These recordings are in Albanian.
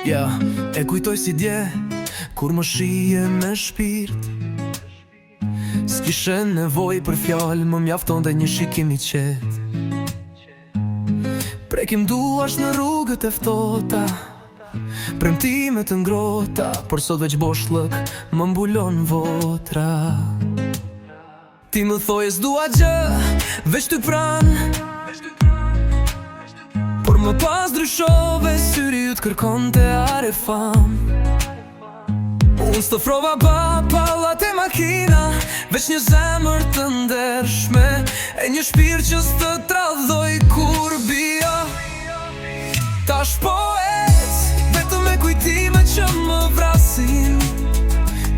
Ja, e kujtoj si dje, kur më shije me shpirt. S'kishe nevoj për fjallë, më mjafton dhe një shikim I qet. Prekim duash në rrugët e ftota, premtimet të ngrota, por sot veç boshllëk më mbulon votra. Ti më thoj s'dua gjë, veç ty pran, por më pas ndryshove, syri ju t'kërkon të are fam. Unë s'tofrova ba, pallat e makina, veç një zemër të ndershme, e një shpirt që s'të tradhoj kur bia. Tash po ec, vetëm me kujtime që më vrasin.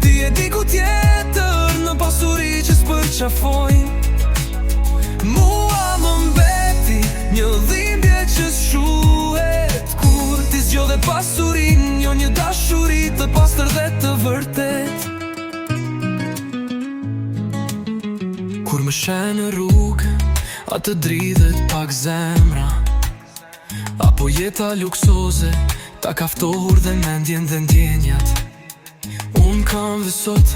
Ti e di ku tjetër, në pasuri që s'përqafojnë. Mua më mbeti një dhimbje që s'shuhet, kur ti zgjodhe pasurin, jo një dashuri të pastër dhe të vërtet. Kur më shen në rrugë, atë dridhet pak zemra, apo jeta luksoze, ta kaftohur dhe mendjen dhe ndjenjat. Unë kam vësot,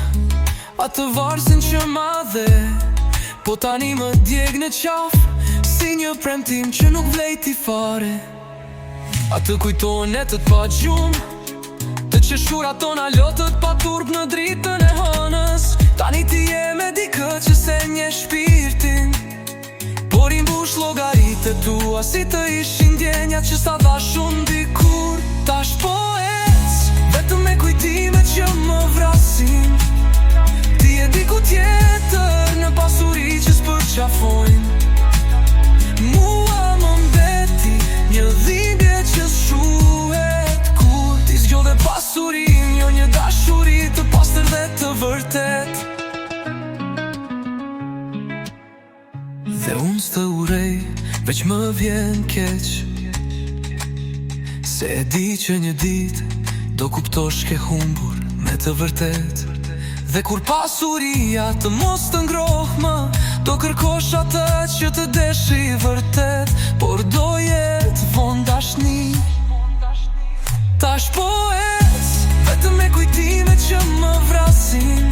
atë varsin që ma dhe, po tani më djeg në qaf, si një premtim që nuk vlejti fare. Atë kujtonet pa gjumë, të qeshura tona lotët pa turp në dritën e hënës. Tani ti je me dikë që se nje shpirtin, por I mbush llogaritë tua si të ishin ndjenjat që sa dhashun dikur. Tash po ec, vetëm me kujtime që më vrasin. Ti e di ku tjetër, në pasuri që s'përqafojnë. Mua më mbeti një dhimbje që s'shuhet, kur ti zgjodhe pasurin, jo një dashuri të pastër dhe të vërtet. Dhe unë s'të urej, veç më vjen keq, se e di që një dit do kuptosh ke humbur me të vërtet. Dhe kur pasuria të mos të ngroh më, do kërkosh atë që të deshi vërtet, por do jetë von dashni. Tash po ec, vetëm me kujtime që më vrasin.